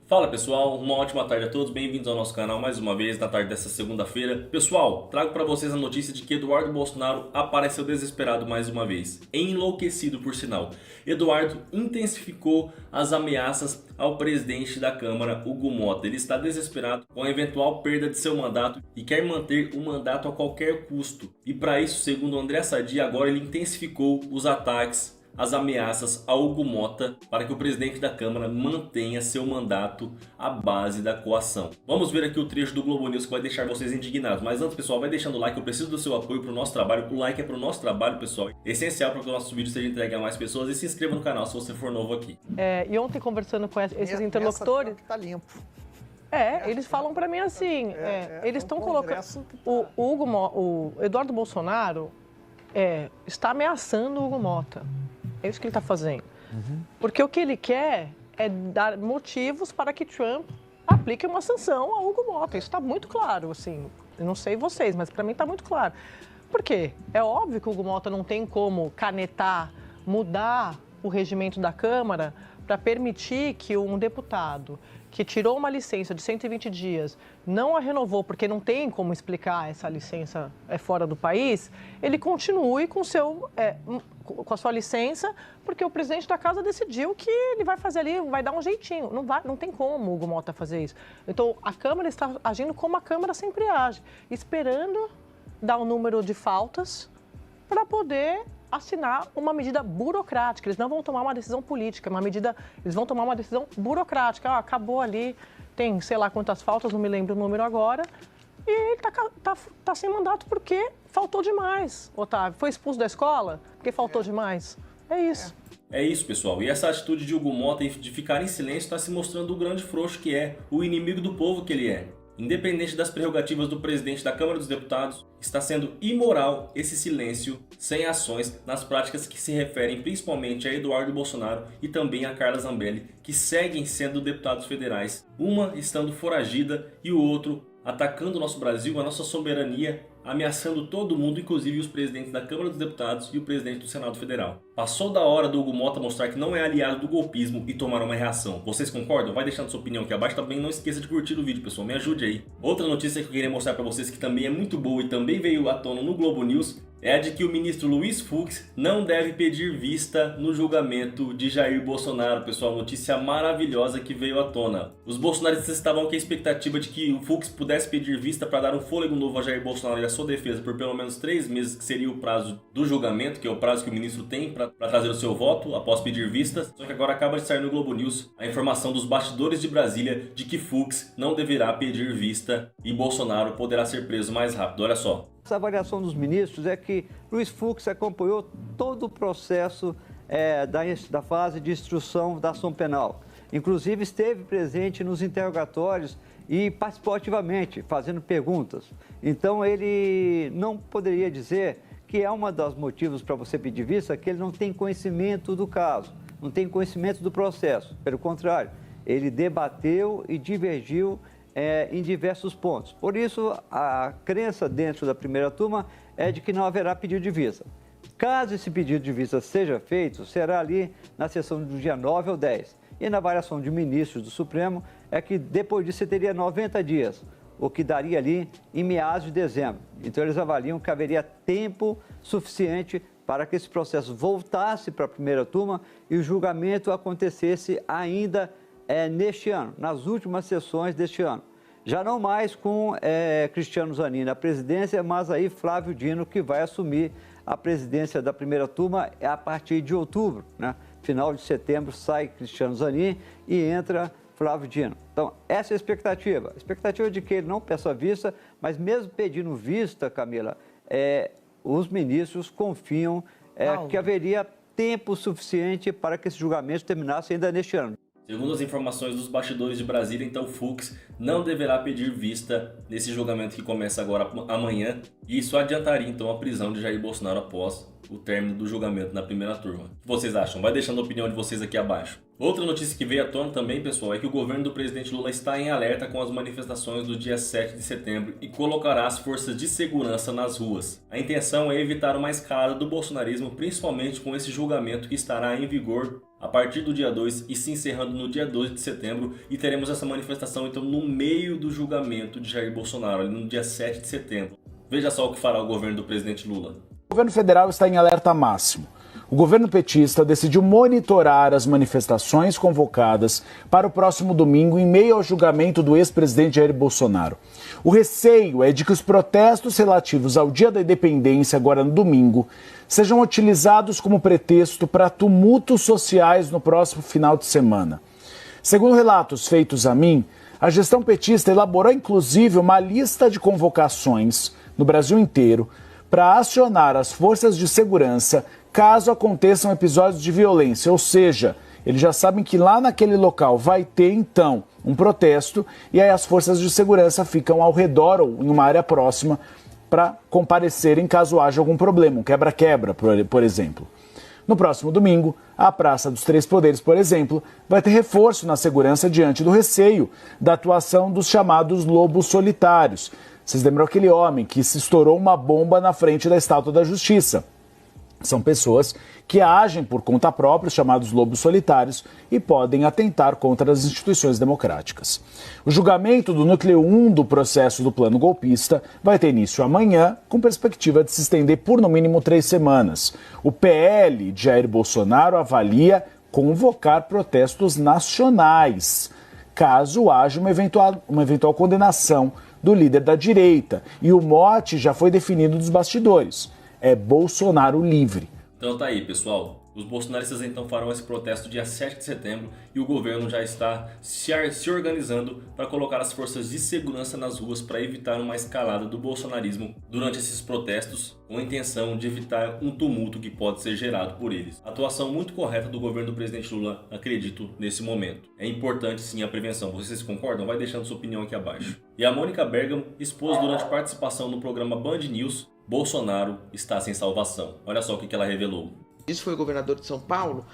Fala pessoal, uma ótima tarde a todos, bem-vindos ao nosso canal mais uma vez na tarde dessa segunda-feira. Pessoal, trago para vocês a notícia de que Eduardo Bolsonaro apareceu desesperado mais uma vez, enlouquecido por sinal. Eduardo intensificou as ameaças ao presidente da Câmara, Hugo Mota. Ele está desesperado com a eventual perda de seu mandato e quer manter o mandato a qualquer custo. E para isso, segundo André Sadi, agora ele intensificou os ataques, as ameaças a Hugo Mota para que o presidente da Câmara mantenha seu mandato à base da coação. Vamos ver aqui o trecho do Globo News que vai deixar vocês indignados. Mas antes, pessoal, vai deixando o like, eu preciso do seu apoio para o nosso trabalho. O like é para o nosso trabalho, pessoal. É essencial para que o nosso vídeo seja entregue a mais pessoas. E se inscreva no canal se você for novo aqui. E ontem, conversando com esses interlocutores... Tá limpo. Eles falam para mim assim, eles estão colocando... O Eduardo Bolsonaro está ameaçando o Hugo Mota. É isso que ele está fazendo. Porque o que ele quer é dar motivos para que Trump aplique uma sanção ao Hugo Mota. Isso está muito claro, assim. Eu não sei vocês, mas para mim está muito claro. Por quê? É óbvio que o Hugo Mota não tem como canetar, mudar o regimento da Câmara para permitir que um deputado que tirou uma licença de 120 dias, não a renovou porque não tem como explicar essa licença fora do país, ele continue com a sua licença, porque o presidente da casa decidiu que ele vai fazer ali, vai dar um jeitinho. Não tem como o Hugo Mota fazer isso. Então, a Câmara está agindo como a Câmara sempre age, esperando dar um número de faltas para poder assinar uma medida burocrática. Eles não vão tomar uma decisão política, eles vão tomar uma decisão burocrática. Acabou ali, tem sei lá quantas faltas, não me lembro o número agora, e ele tá sem mandato porque faltou demais, Otávio. Foi expulso da escola porque faltou demais. É isso. É isso, pessoal. E essa atitude de Hugo Mota de ficar em silêncio está se mostrando o grande frouxo que é, o inimigo do povo que ele é. Independente das prerrogativas do presidente da Câmara dos Deputados, está sendo imoral esse silêncio sem ações nas práticas que se referem principalmente a Eduardo Bolsonaro e também a Carla Zambelli, que seguem sendo deputados federais, uma estando foragida e o outro atacando o nosso Brasil, a nossa soberania, ameaçando todo mundo, inclusive os presidentes da Câmara dos Deputados e o presidente do Senado Federal. Passou da hora do Hugo Mota mostrar que não é aliado do golpismo e tomar uma reação. Vocês concordam? Vai deixando sua opinião aqui abaixo também. Não esqueça de curtir o vídeo, pessoal. Me ajude aí. Outra notícia que eu queria mostrar para vocês que também é muito boa e também veio à tona no Globo News é a de que o ministro Luiz Fux não deve pedir vista no julgamento de Jair Bolsonaro. Pessoal, notícia maravilhosa que veio à tona. Os bolsonaristas estavam com a expectativa de que o Fux pudesse pedir vista para dar um fôlego novo a Jair Bolsonaro e a sua defesa por pelo menos 3 meses, que seria o prazo do julgamento, que é o prazo que o ministro tem para trazer o seu voto após pedir vista. Só que agora acaba de sair no Globo News a informação dos bastidores de Brasília de que Fux não deverá pedir vista e Bolsonaro poderá ser preso mais rápido. Olha só. Essa avaliação dos ministros é que Luiz Fux acompanhou todo o processo da fase de instrução da ação penal. Inclusive esteve presente nos interrogatórios e participou ativamente, fazendo perguntas. Então ele não poderia dizer que é um dos motivos para você pedir vista que ele não tem conhecimento do caso, não tem conhecimento do processo. Pelo contrário, ele debateu e divergiu em diversos pontos. Por isso, a crença dentro da primeira turma é de que não haverá pedido de vista. Caso esse pedido de vista seja feito, será ali na sessão do dia 9 ou 10. E na variação de ministros do Supremo é que depois disso você teria 90 dias, o que daria ali em meados de dezembro. Então eles avaliam que haveria tempo suficiente para que esse processo voltasse para a primeira turma e o julgamento acontecesse ainda neste ano, nas últimas sessões deste ano. Já não mais com Cristiano Zanin na presidência, mas aí Flávio Dino que vai assumir a presidência da primeira turma a partir de outubro, né? Final de setembro sai Cristiano Zanin e entra Flávio Dino. Então, essa é a expectativa de que ele não peça vista, mas mesmo pedindo vista, Camila, os ministros confiam que haveria tempo suficiente para que esse julgamento terminasse ainda neste ano. Segundo as informações dos bastidores de Brasília, então Fux não deverá pedir vista nesse julgamento que começa agora amanhã. E isso adiantaria então a prisão de Jair Bolsonaro após o término do julgamento na primeira turma. O que vocês acham? Vai deixando a opinião de vocês aqui abaixo. Outra notícia que veio à tona também, pessoal, é que o governo do presidente Lula está em alerta com as manifestações do dia 7 de setembro e colocará as forças de segurança nas ruas. A intenção é evitar uma escalada do bolsonarismo, principalmente com esse julgamento que estará em vigor a partir do dia 2 e se encerrando no dia 2 de setembro, e teremos essa manifestação então no meio do julgamento de Jair Bolsonaro, ali no dia 7 de setembro. Veja só o que fará o governo do presidente Lula. O governo federal está em alerta máximo. O governo petista decidiu monitorar as manifestações convocadas para o próximo domingo em meio ao julgamento do ex-presidente Jair Bolsonaro. O receio é de que os protestos relativos ao Dia da Independência, agora no domingo, sejam utilizados como pretexto para tumultos sociais no próximo final de semana. Segundo relatos feitos a mim, a gestão petista elaborou inclusive uma lista de convocações no Brasil inteiro para acionar as forças de segurança caso aconteçam episódios de violência, ou seja, eles já sabem que lá naquele local vai ter então um protesto e aí as forças de segurança ficam ao redor ou em uma área próxima para comparecerem caso haja algum problema, um quebra-quebra, por exemplo. No próximo domingo, a Praça dos Três Poderes, por exemplo, vai ter reforço na segurança diante do receio da atuação dos chamados lobos solitários. Vocês lembram aquele homem que se estourou uma bomba na frente da Estátua da Justiça? São pessoas que agem por conta própria, chamados lobos solitários, e podem atentar contra as instituições democráticas. O julgamento do núcleo 1 do processo do plano golpista vai ter início amanhã, com perspectiva de se estender por no mínimo 3 semanas. O PL de Jair Bolsonaro avalia convocar protestos nacionais, caso haja uma eventual condenação do líder da direita. E o mote já foi definido dos bastidores. É Bolsonaro livre. Então tá aí, pessoal. Os bolsonaristas então farão esse protesto dia 7 de setembro e o governo já está se organizando para colocar as forças de segurança nas ruas para evitar uma escalada do bolsonarismo durante esses protestos, com a intenção de evitar um tumulto que pode ser gerado por eles. Atuação muito correta do governo do presidente Lula, acredito, nesse momento. É importante sim a prevenção. Vocês concordam? Vai deixando sua opinião aqui abaixo. E a Mônica Bergamo expôs durante participação no programa Band News: Bolsonaro está sem salvação. Olha só o que ela revelou. Isso foi o governador de São Paulo,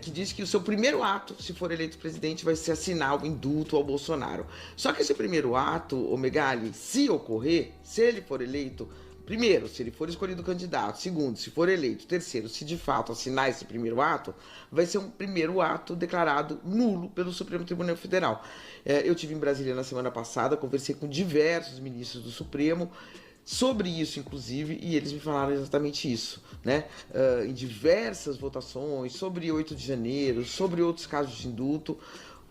que disse que o seu primeiro ato, se for eleito presidente, vai ser assinar o indulto ao Bolsonaro. Só que esse primeiro ato, o Megali, se ocorrer, se ele for eleito, primeiro, se ele for escolhido candidato, segundo, se for eleito, terceiro, se de fato assinar esse primeiro ato, vai ser um primeiro ato declarado nulo pelo Supremo Tribunal Federal. Eu estive em Brasília na semana passada, conversei com diversos ministros do Supremo sobre isso, inclusive, e eles me falaram exatamente isso, né? Em diversas votações, sobre 8 de janeiro, sobre outros casos de indulto,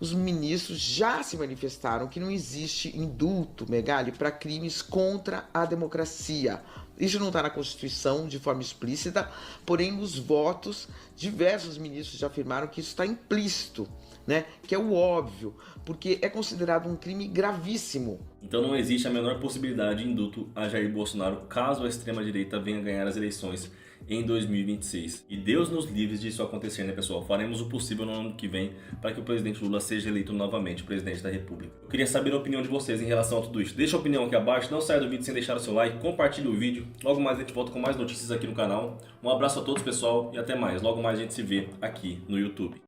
os ministros já se manifestaram que não existe indulto, Megali, para crimes contra a democracia. Isso não está na Constituição de forma explícita, porém nos votos, diversos ministros já afirmaram que isso está implícito, né? Que é o óbvio, porque é considerado um crime gravíssimo. Então não existe a menor possibilidade de indulto a Jair Bolsonaro caso a extrema-direita venha ganhar as eleições em 2026. E Deus nos livre disso acontecer, né, pessoal? Faremos o possível no ano que vem para que o presidente Lula seja eleito novamente presidente da República. Eu queria saber a opinião de vocês em relação a tudo isso. Deixa a opinião aqui abaixo, não saia do vídeo sem deixar o seu like, compartilhe o vídeo. Logo mais a gente volta com mais notícias aqui no canal. Um abraço a todos, pessoal, e até mais. Logo mais a gente se vê aqui no YouTube.